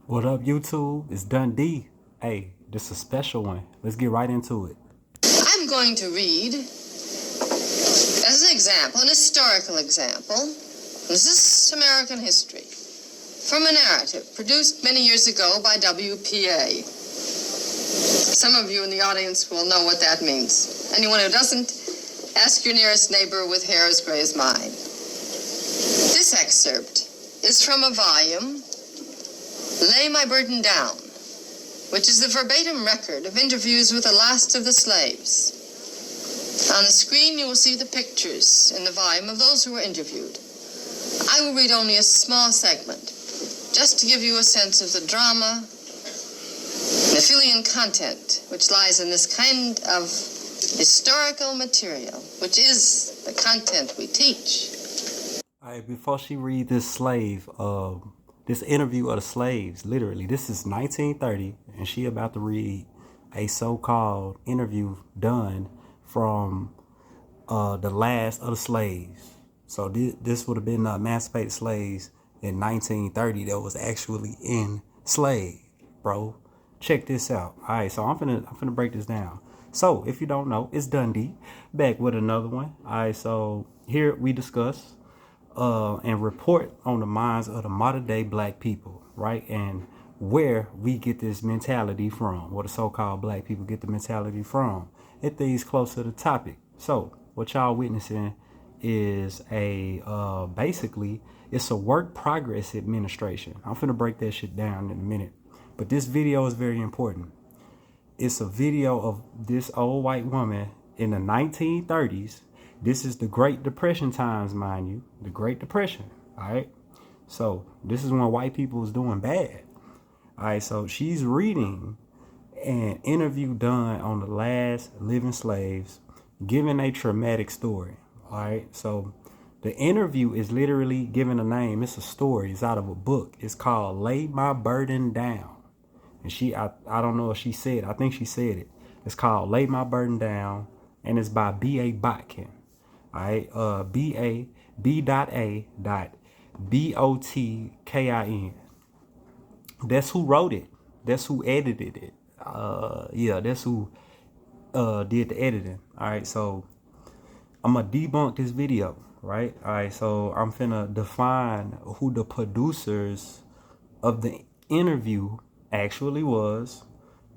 What up, YouTube? It's Dundee. Hey, this is a special one. Let's get right into it. I'm going to read, as an example, an historical example. This is American history, from a narrative produced many years ago by WPA. Some of you in the audience will know what that means. Anyone who doesn't, ask your nearest neighbor with hair as gray as mine. This excerpt is from a volume, Lay My Burden Down, which is the verbatim record of interviews with the last of the slaves. On the screen, you will see the pictures in the volume of those who were interviewed. I will read only a small segment, just to give you a sense of the drama, the feeling and content which lies in this kind of historical material, which is the content we teach. All right, before she read this this interview of the slaves, literally, this is 1930, and she about to read a so-called interview done from the last of the slaves. So this would have been the emancipated slaves in 1930 that was actually enslaved, bro. Check this out. All right, so I'm finna break this down. So if you don't know, it's Dundee back with another one. All right, so here we discuss and report on the minds of the modern day black people, right? And where we get this mentality from, where the so-called black people get the mentality from, and things close to the topic. So what y'all witnessing is basically it's a work progress administration. I'm finna break that shit down in a minute, but this video is very important. It's a video of this old white woman in the 1930s. This is the Great Depression times, mind you, the Great Depression. All right. So this is when white people was doing bad. All right. So she's reading an interview done on the last living slaves, giving a traumatic story. All right. So the interview is literally given a name. It's a story. It's out of a book. It's called Lay My Burden Down. And I don't know if she said, I think she said it. It's called Lay My Burden Down, and it's by B.A. Botkin. All right, B.A.B.O.T.K.I.N. That's who wrote it. That's who edited it. That's who did the editing. All right, so I'm gonna debunk this video, right? All right, so I'm finna define who the producers of the interview actually was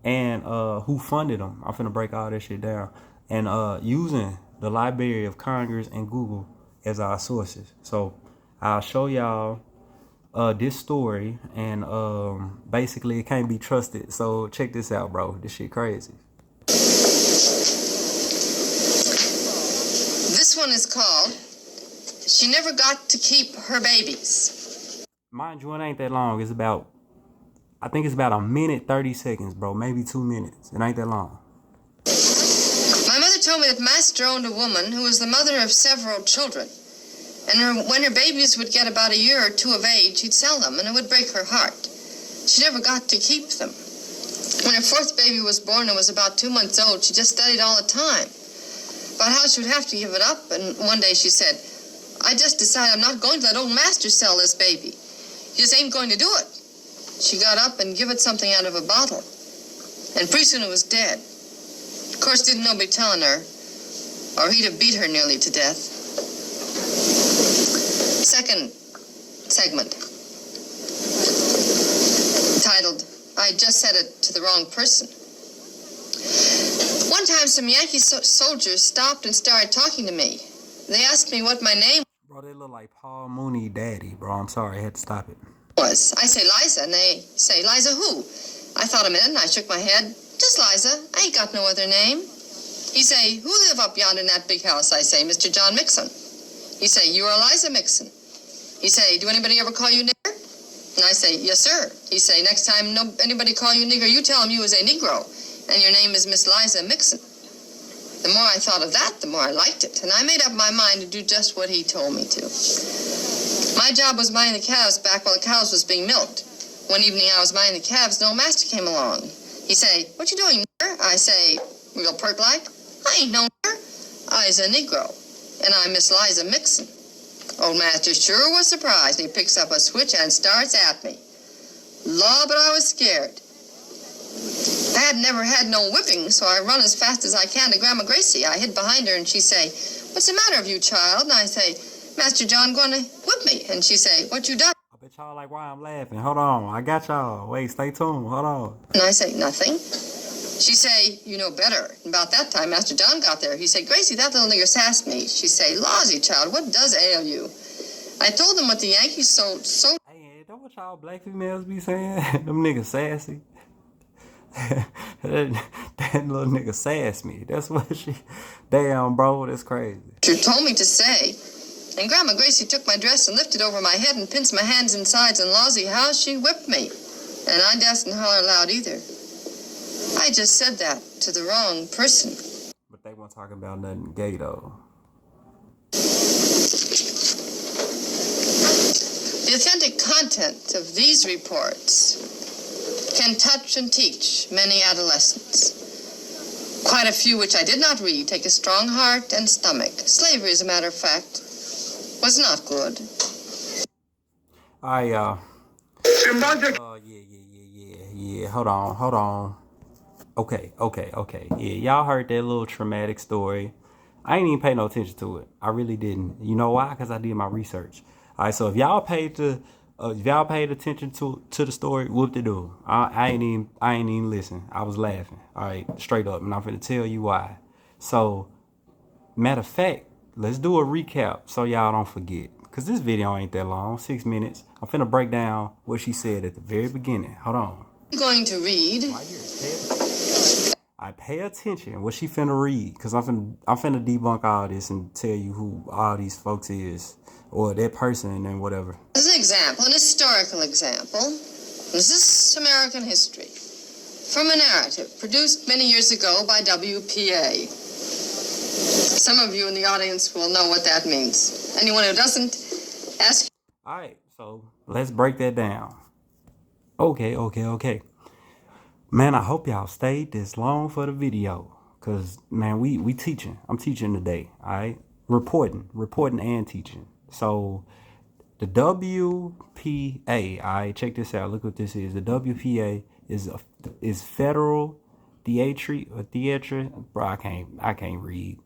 and who funded them. I'm finna break all that shit down and using the Library of Congress and Google as our sources. So I'll show y'all this story, and basically it can't be trusted. So check this out, bro. This shit crazy. This one is called She Never Got to Keep Her Babies. Mind you, it ain't that long. I think it's about a minute 30 seconds, bro. Maybe 2 minutes. It ain't that long. My mother told me that Master owned a woman who was the mother of several children. And when her babies would get about a year or two of age, he'd sell them, and it would break her heart. She never got to keep them. When her fourth baby was born and was about 2 months old, she just studied all the time about how she would have to give it up. And one day she said, I just decided I'm not going to let old Master sell this baby. He just ain't going to do it. She got up and give it something out of a bottle. And pretty soon it was dead. Of course, didn't nobody telling her, or he'd have beat her nearly to death. Second segment, titled, I Just Said It to the Wrong Person. One time some Yankee soldiers stopped and started talking to me. They asked me what my name Bro, they look like Paul Mooney daddy, bro. I'm sorry, I had to stop it. was. I say Liza, and they say, Liza who? I thought a minute, and I shook my head. Just Liza. I ain't got no other name. He say, who live up yonder in that big house? I say, Mr. John Mixon. He say, you are Liza Mixon. He say, do anybody ever call you nigger? And I say, yes, sir. He say, next time anybody call you nigger, you tell him you is a Negro, and your name is Miss Liza Mixon. The more I thought of that, the more I liked it, and I made up my mind to do just what he told me to. My job was minding the calves back while the cows was being milked. One evening I was minding the calves, and old Master came along. He say, what you doing, nigger? I say, real pert like, I ain't no nigger. I's a Negro, and I'm Miss Liza Mixon. Old Master sure was surprised, and he picks up a switch and starts at me. Law, but I was scared. I had never had no whipping, so I run as fast as I can to Grandma Gracie. I hid behind her, and she say, "What's the matter with you, child?" And I say, "Master John going to whip me." And she say, "What you done?" I bet y'all like why I'm laughing. Hold on. I got y'all. Wait, stay tuned. Hold on. And I say, "Nothing." She say, "You know better." And about that time, Master John got there. He say, "Gracie, that little nigger sassed me." She say, "Lawsy, child, what does ail you?" I told him what the Yankees sold. Hey, don't what y'all black females be saying? Them niggas sassy. that little nigga sassed me. That's what she. Damn, bro, that's crazy. You told me to say. And Grandma Gracie took my dress and lifted over my head and pinched my hands and sides, and Lawsy, how she whipped me. And I dasn't holler loud either. I just said that to the wrong person. But they weren't talking about nothing gay, though. The authentic content of these reports can touch and teach many adolescents. Quite a few which I did not read take a strong heart and stomach. Slavery, as a matter of fact, was not good. All right, y'all. Yeah. Hold on. Okay. Yeah, y'all heard that little traumatic story. I ain't even pay no attention to it. I really didn't. You know why? Because I did my research. All right, so if y'all paid attention to the story, whoop de doo. I ain't even listen. I was laughing. All right, straight up, and I'm finna tell you why. So, matter of fact, let's do a recap so y'all don't forget. Cause this video ain't that long, 6 minutes. I'm finna break down what she said at the very beginning. Hold on. I'm going to read. I pay attention what she finna read, cause I'm finna debunk all this and tell you who all these folks is, or that person and whatever. As an example, an historical example. This is American history. From a narrative produced many years ago by WPA. Some of you in the audience will know what that means. Anyone who doesn't, ask. All right, so let's break that down. Okay. Man, I hope y'all stayed this long for the video. Cause man, we teaching. I'm teaching today. All right, reporting and teaching. So the WPA. All right, check this out. Look what this is. The WPA is federal theatre. Bro, I can't read.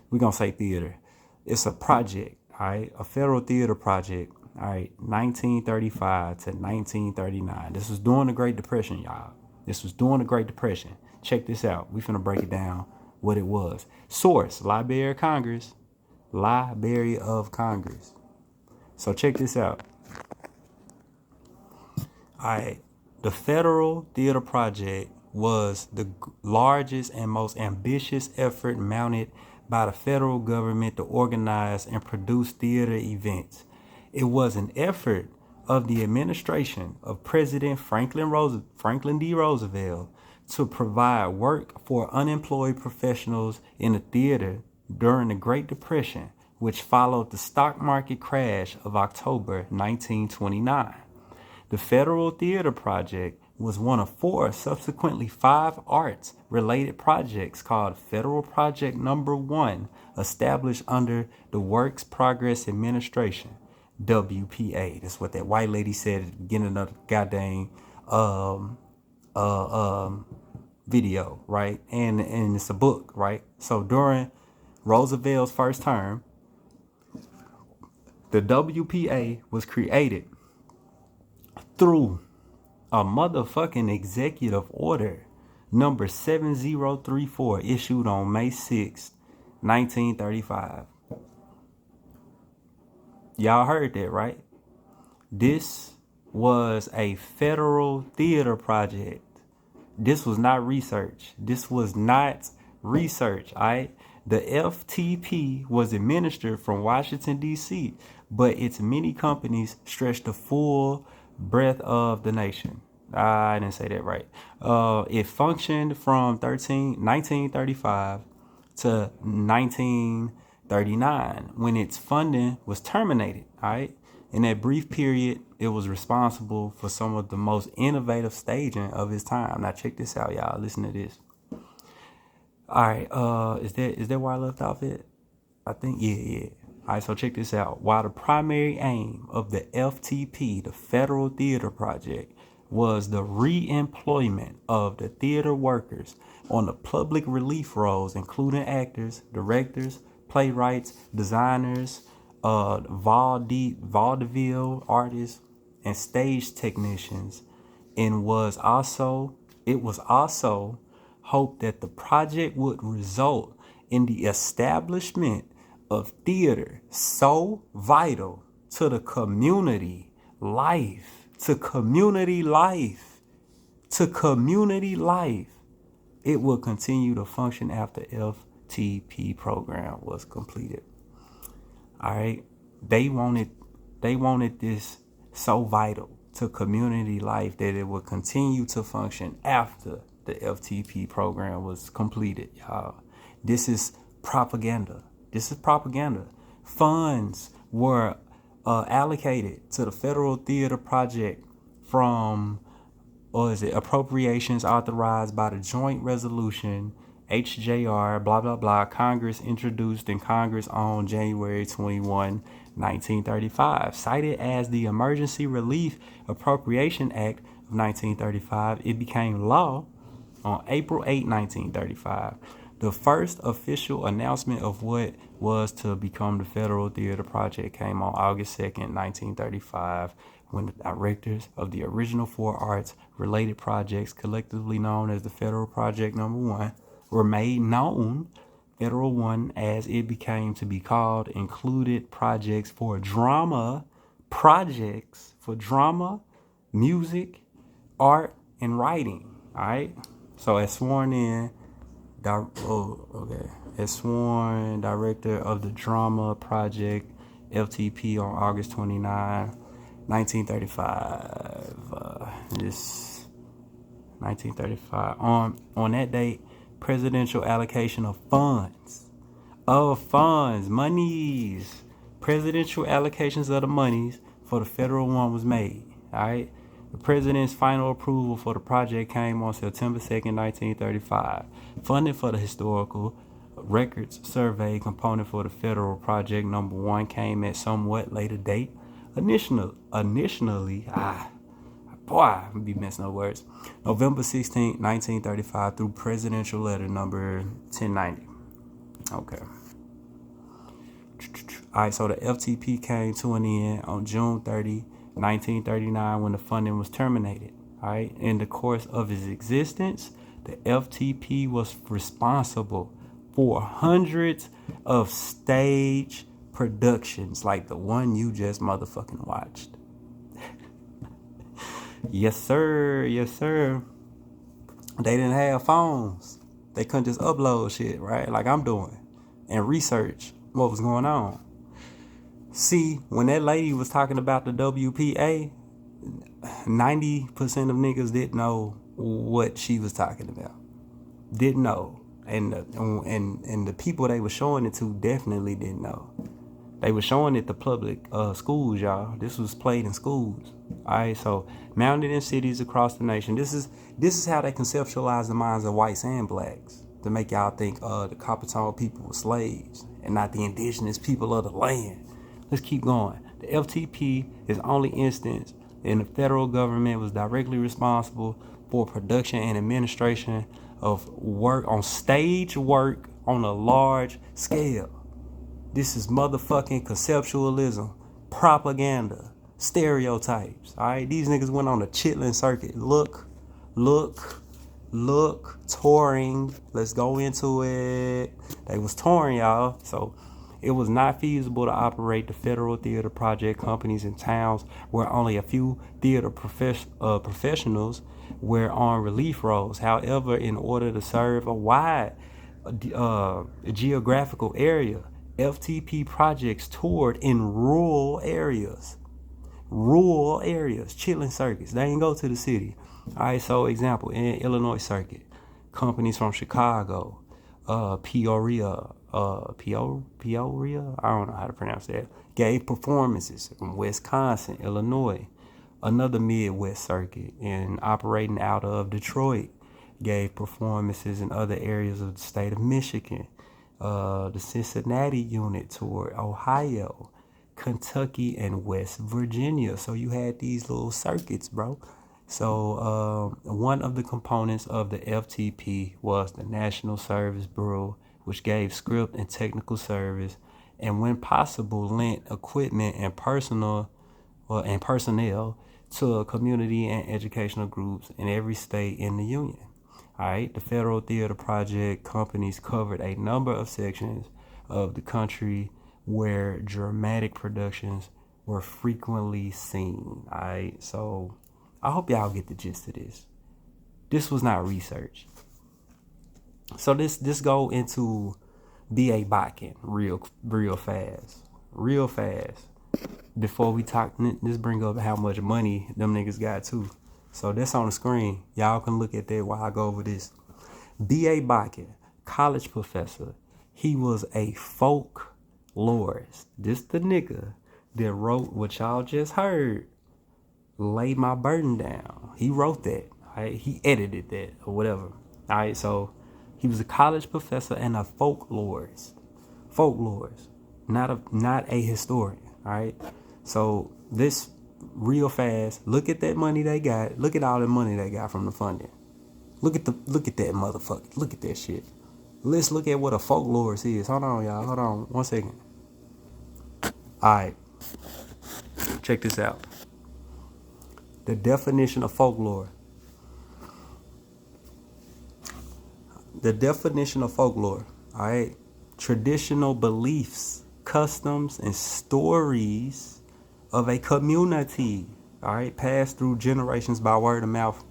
We're gonna say theater. It's a project. All right, a federal theater project. All right, 1935 to 1939. This was during the Great Depression, y'all. This was during the Great Depression. Check this out. We finna break it down what it was. Source, Library of Congress. Library of Congress. So check this out. All right. The Federal Theater Project was the largest and most ambitious effort mounted by the federal government to organize and produce theater events. It was an effort of the administration of President Franklin D. Roosevelt to provide work for unemployed professionals in the theater during the Great Depression, which followed the stock market crash of October 1929. The Federal Theater Project was one of 4 subsequently 5 arts-related projects called Federal Project Number 1, established under the Works Progress Administration. WPA. That's what that white lady said at the beginning of the goddamn video, right? And it's a book, right? So during Roosevelt's first term, the WPA was created through a motherfucking executive order number 7034 issued on May 6, 1935. Y'all heard that, right? This was a federal theater project. This was not research. All right? The FTP was administered from Washington, D.C., but its many companies stretched the full breadth of the nation. I didn't say that right. It functioned from 1935 to 1939 when its funding was terminated. All right. In that brief period, it was responsible for some of the most innovative staging of its time. Now check this out, y'all. Listen to this. All right. Is that where I left off at? I think yeah. All right, so check this out. While the primary aim of the FTP, the Federal Theater Project, was the re-employment of the theater workers on the public relief roles, including actors, directors, playwrights, designers, vaudeville artists, and stage technicians, and it was also hoped that the project would result in the establishment of theater so vital to the community life, to community life, to community life. It will continue to function after FTP program was completed. All right, they wanted this so vital to community life that it would continue to function after the FTP program was completed, y'all. This is propaganda. This is propaganda. Funds were allocated to the federal theater project from, or is it appropriations authorized by the joint resolution HJR blah blah blah Congress introduced in Congress on January 21, 1935. Cited as the Emergency Relief Appropriation Act of 1935, it became law on April 8, 1935. The first official announcement of what was to become the Federal Theater Project came on August 2nd, 1935, when the directors of the original four arts-related projects, collectively known as the Federal Project Number 1, were made known. Federal 1, as it became to be called, included projects for drama, music, art, and writing. All right. So as sworn in, as sworn director of the Drama Project FTP on August 29, 1935. This 1935. On that date, presidential allocation of monies, presidential allocations of the monies for the federal one was made. All right. The president's final approval for the project came on September 2nd, 1935. Funding for the historical records survey component for the federal project number 1 came at somewhat later date. Initially, I'm be messing up words. November 16, 1935 through presidential letter number 1090. Okay. All right, so the FTP came to an end on June 30, 1939 when the funding was terminated. All right. In the course of its existence, the FTP was responsible for hundreds of stage productions like the one you just motherfucking watched. Yes, sir. Yes, sir. They didn't have phones. They couldn't just upload shit, right? Like I'm doing and research what was going on. See, when that lady was talking about the WPA, 90% of niggas didn't know what she was talking about. Didn't know. And the people they were showing it to definitely didn't know. They were showing it to public schools, y'all. This was played in schools. All right, so mounted in cities across the nation. This is how they conceptualize the minds of whites and blacks to make y'all think the copper tone people were slaves and not the indigenous people of the land. Let's keep going. The FTP is only instance and the federal government was directly responsible for production and administration of work on stage work on a large scale. This is motherfucking conceptualism, propaganda, stereotypes. All right, these niggas went on a chitlin circuit. Look, touring. Let's go into it. They was touring, y'all. So it was not feasible to operate the federal theater project companies in towns where only a few theater professionals were on relief roles. However, in order to serve a wide geographical area, FTP projects toured in rural areas, chitlin circuits. They didn't go to the city. All right, so example, in Illinois circuit, companies from Chicago, Peoria, I don't know how to pronounce that, gave performances from Wisconsin, Illinois. Another Midwest circuit and operating out of Detroit gave performances in other areas of the state of Michigan. The Cincinnati unit toured Ohio, Kentucky, and West Virginia. So you had these little circuits, bro. So one of the components of the FTP was the National Service Bureau, which gave script and technical service, and when possible, lent equipment and personnel to community and educational groups in every state in the union. All right, the Federal Theater Project companies covered a number of sections of the country where dramatic productions were frequently seen. All right, so I hope y'all get the gist of this. This was not research. So this go into B.A. Botkin real fast. Before we talk, let's bring up how much money them niggas got too. So that's on the screen. Y'all can look at that while I go over this. B.A. Botkin, college professor. He was a folklorist. This the nigga that wrote what y'all just heard. Lay My Burden Down. He wrote that. Right? He edited that or whatever. All right, so he was a college professor and a folklorist. Not a historian. All right. So this real fast. Look at that money they got. Look at all the money they got from the funding. Look at that motherfucker. Look at that shit. Let's look at what a folklorist is. Hold on, y'all. Hold on. 1 second. All right. Check this out. The definition of folklore. All right. Traditional beliefs, customs, and stories of a community. All right. Passed through generations by word of mouth.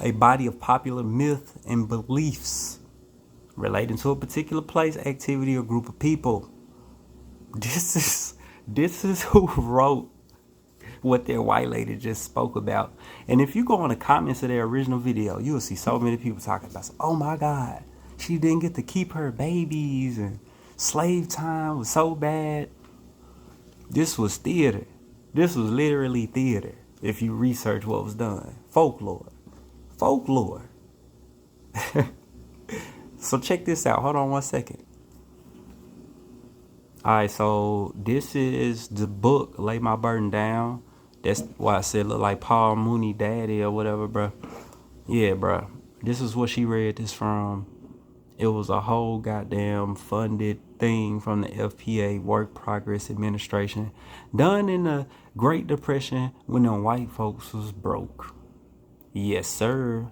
A body of popular myth and beliefs relating to a particular place, activity, or group of people. This is who wrote what that white lady just spoke about. And if you go on the comments of their original video, you'll see so many people talking about, oh my God, she didn't get to keep her babies and slave time was so bad. This was theater. This was literally theater if you research what was done. Folklore. So check this out. Hold on 1 second. Alright, so this is the book, Lay My Burden Down. That's why I said look like Paul Mooney daddy or whatever, bro. Yeah, bro. This is what she read this from. It was a whole goddamn funded thing from the FPA, Work Progress Administration, done in the Great Depression when them white folks was broke. Yes, sir.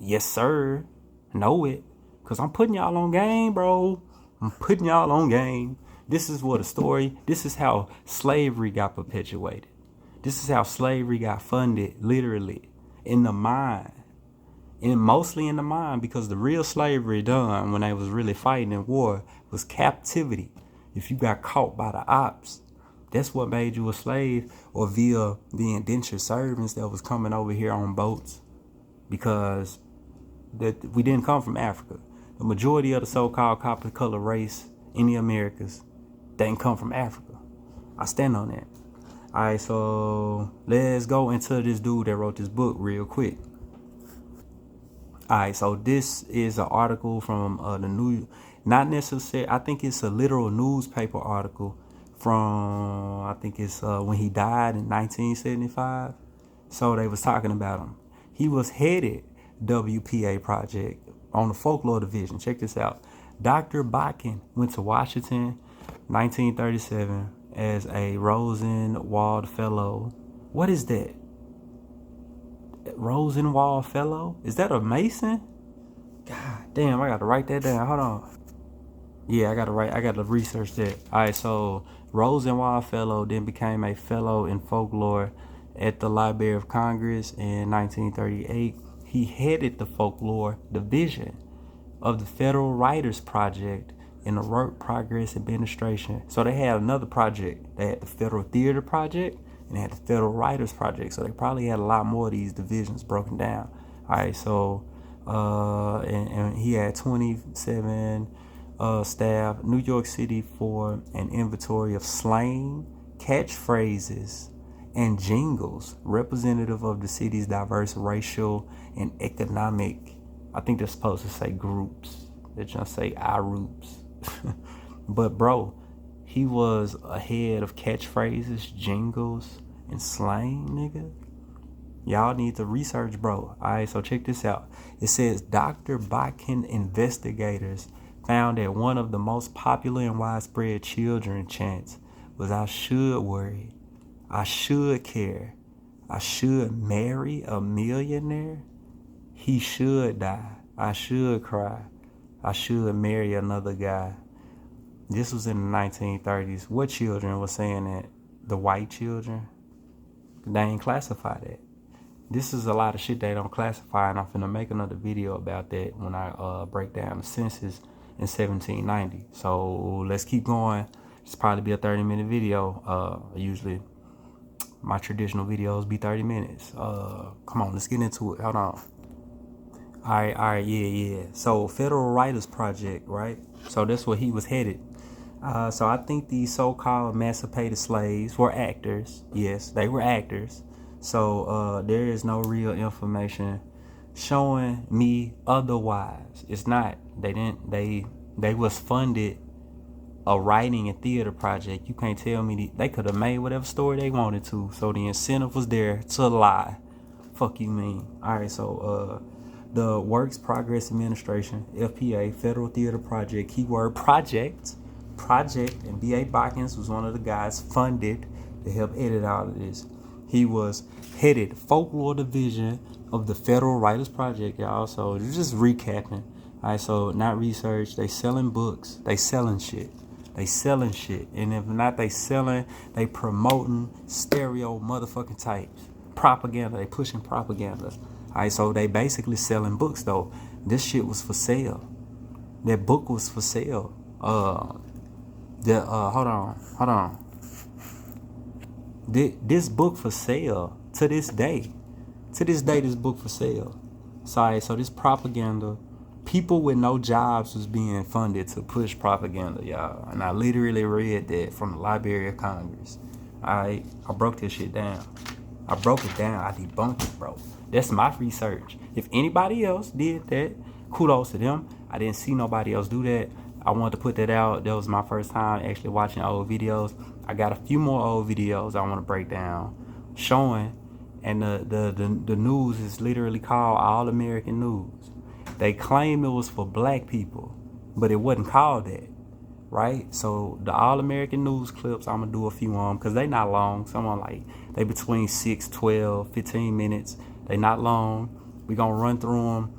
Yes, sir. Know it. Because I'm putting y'all on game, bro. I'm putting y'all on game. This is what a story. This is how slavery got perpetuated. This is how slavery got funded, literally, in the mind. And mostly in the mind, because the real slavery done when they was really fighting in war was captivity. If you got caught by the ops, that's what made you a slave, or via the indentured servants that was coming over here on boats, because that we didn't come from Africa. The majority of the so-called copper color race in the Americas didn't come from Africa. I stand on that. All right, so let's go into this dude that wrote this book real quick. All right, so this is an article from the New, not necessarily, I think it's a literal newspaper article from, I think it's when he died in 1975. So they was talking about him. He was headed WPA project on the folklore division. Check this out. Dr. Botkin went to Washington 1937 as a Rosenwald Fellow. What is that? Rosenwald Fellow? Is that a Mason? God damn, I gotta write that down. Hold on. Yeah, I gotta research that. Alright, so Rosenwald Fellow then became a fellow in folklore at the Library of Congress in 1938. He headed the folklore division of the Federal Writers Project in the Work Progress Administration. So they had another project. They had the Federal Theater Project and they had the Federal Writers Project. So they probably had a lot more of these divisions broken down. All right, so and he had 27 staff, New York City, for an inventory of slang, catchphrases, and jingles representative of the city's diverse racial and economic, I think they're supposed to say groups. They're trying to say our groups. But bro, he was ahead of catchphrases, jingles, and slain, nigga. Y'all need to research, bro. Alright, so check this out. It says Dr. Bakken investigators found that one of the most popular and widespread children chants was I should worry, I should care, I should marry a millionaire, he should die, I should cry, I should marry another guy. This was in the 1930s. What children were saying that? The white children? They ain't classified that. This is a lot of shit they don't classify, and I'm finna make another video about that when I break down the census in 1790. So let's keep going. It's probably be a 30-minute video. Usually my traditional videos be 30 minutes. Come on, let's get into it. Hold on. All right, yeah. So Federal Writers Project, right? So that's where he was headed. So I think these so-called emancipated slaves were actors. Yes, they were actors. So there is no real information showing me otherwise. It's not. They was funded a writing and theater project. You can't tell me they could have made whatever story they wanted to. So the incentive was there to lie. Fuck you mean. Alright, so the Works Progress Administration, FPA, Federal Theater Project, keyword project, and B.A. Bakken was one of the guys funded to help edit all of this. He was headed Folklore Division of the Federal Writers Project, y'all. So just recapping. All right, so not research. They selling books. They selling shit. And if not they selling, they promoting stereo motherfucking types. Propaganda. They pushing propaganda. All right, so they basically selling books, though. This shit was for sale. That book was for sale. Hold on. This book for sale to this day. This book for sale. Sorry, so this propaganda, people with no jobs was being funded to push propaganda, y'all. And I literally read that from the Library of Congress. I broke this shit down. I broke it down. I debunked it, bro. That's my research. If anybody else did that, kudos to them. I didn't see nobody else do that. I wanted to put that out. That was my first time actually watching old videos. I got a few more old videos I want to break down, showing, and the news is literally called All American News. They claim it was for black people, but it wasn't called that, right? So the All American News clips, I'm gonna do a few on them because they not long. Someone like they between 6, 12, 15 minutes. They not long. We gonna run through them.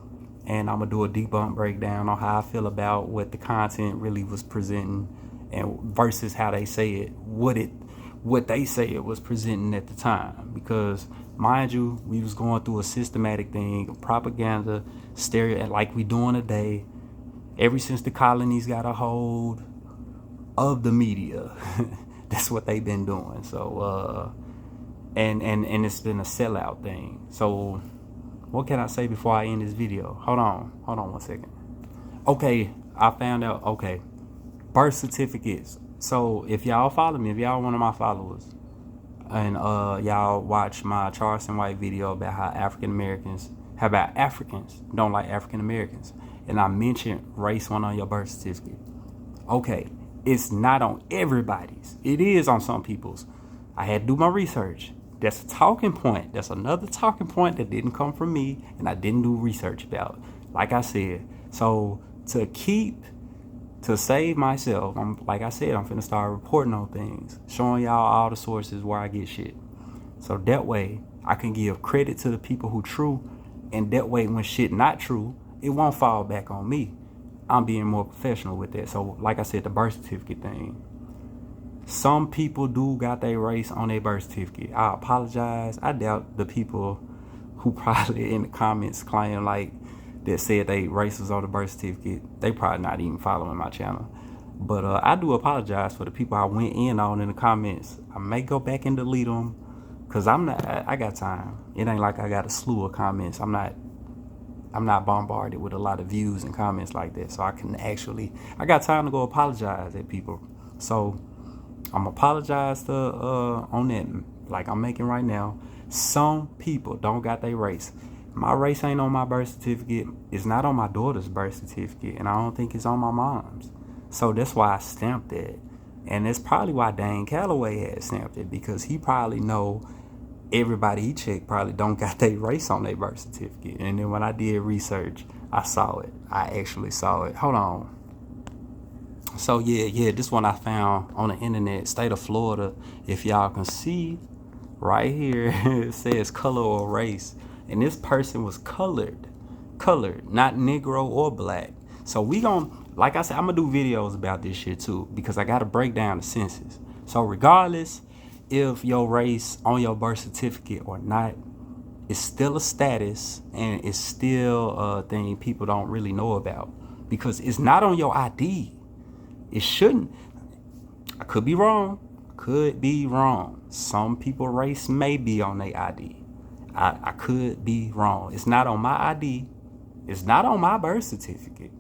And I'm going to do a debunk breakdown on how I feel about what the content really was presenting and versus how they say it, what they say it was presenting at the time. Because, mind you, we was going through a systematic thing of propaganda, stereo, like we doing today. Ever since the colonies got a hold of the media, that's what they've been doing. So, and it's been a sellout thing. So, what can I say before I end this video? Hold on 1 second. Okay, I found out. Okay, birth certificates. So if y'all follow me, if y'all one of my followers, and y'all watch my Charleston White video about how Africans don't like African Americans, and I mentioned race one on your birth certificate. Okay, it's not on everybody's. It is on some people's. I had to do my research. That's a talking point. That's another talking point that didn't come from me and I didn't do research about. Like I said, so to save myself, I'm finna start reporting on things, showing y'all all the sources where I get shit. So that way I can give credit to the people who true, and that way when shit not true, it won't fall back on me. I'm being more professional with that. So like I said, the birth certificate thing. Some people do got their race on their birth certificate. I apologize. I doubt the people who probably in the comments claim like that said they race was on the birth certificate. They probably not even following my channel. But I do apologize for the people I went in on in the comments. I may go back and delete them because I got time. It ain't like I got a slew of comments. I'm not bombarded with a lot of views and comments like that. So I got time to go apologize at people. So I'm apologize to on that, like I'm making right now. Some people don't got their race. My race ain't on my birth certificate. It's not on my daughter's birth certificate, and I don't think it's on my mom's. So that's why I stamped it, and that's probably why Dane Calloway had stamped it, because he probably know everybody he checked probably don't got their race on their birth certificate. And then when I did research, I saw it. I actually saw it. Hold on. So yeah, this one I found on the internet, state of Florida. If y'all can see right here, it says color or race. And this person was colored, not Negro or black. So we gon', like I said, I'm gonna do videos about this shit too, because I gotta break down the census. So regardless if your race on your birth certificate or not, it's still a status, and it's still a thing people don't really know about, because it's not on your ID. It shouldn't. I could be wrong. Some people race may be on their ID. I could be wrong. It's not on my ID. It's not on my birth certificate.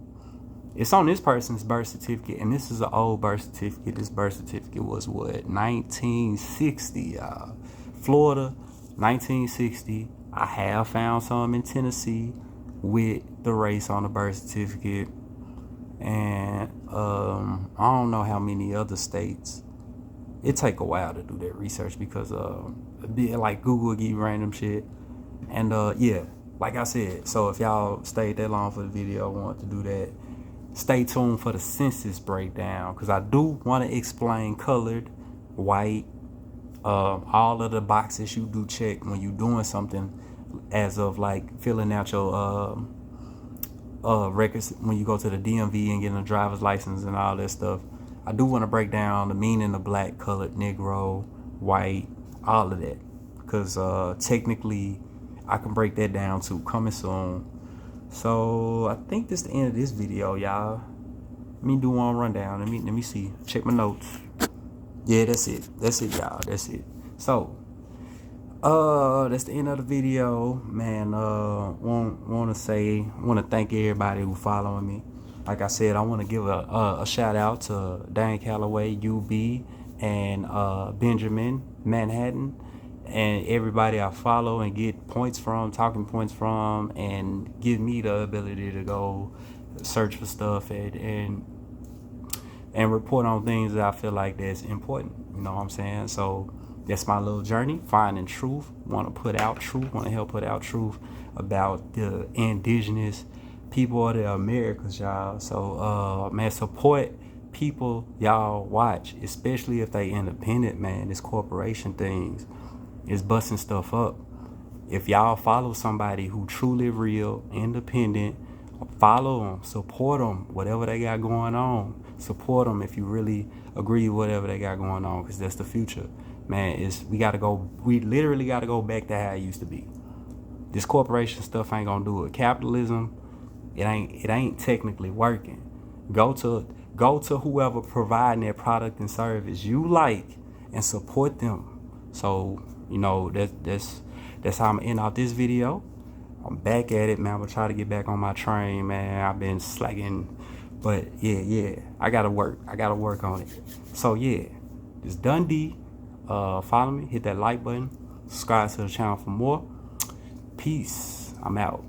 It's on this person's birth certificate, and this is an old birth certificate. This birth certificate was what, 1960, y'all. Florida, 1960. I have found some in Tennessee with the race on the birth certificate, and I don't know how many other states. It take a while to do that research, because like Google give you random shit, and yeah, like I said. So if y'all stayed that long for the video, want to do that, stay tuned for the census breakdown, because I do want to explain colored, white, all of the boxes you do check when you doing something, as of like filling out your records when you go to the DMV and getting a driver's license and all that stuff. I do want to break down the meaning of black, colored, Negro, white, all of that, because technically I can break that down too, coming soon. So I think this is the end of this video, y'all. Let me do one rundown. Let me see. Check my notes. Yeah, that's it, y'all. That's it. So that's the end of the video, man. Want to thank everybody who following me. Like I said, I want to give a shout out to Dan Calloway, UB, and Benjamin Manhattan, and everybody I follow and get points from, talking points from, and give me the ability to go search for stuff and report on things that I feel like that's important. You know what I'm saying? So that's my little journey, finding truth. Want to put out truth. Want to help put out truth about the indigenous people of the Americas, y'all. So man, support people y'all watch, especially if they independent, man. This corporation things is busting stuff up. If y'all follow somebody who truly real, independent, follow them, support them, whatever they got going on. Support them if you really agree with whatever they got going on, because that's the future, man. We literally gotta go back to how it used to be. This corporation stuff ain't gonna do it. Capitalism, it ain't technically working. Go to whoever providing that product and service you like, and support them. So you know that's how I'm gonna end out this video. I'm back at it, man. I'm gonna try to get back on my train, man. I've been slacking, but yeah, I gotta work on it. So yeah, it's Dundee. Follow me, hit that like button, subscribe to the channel for more. Peace. I'm out.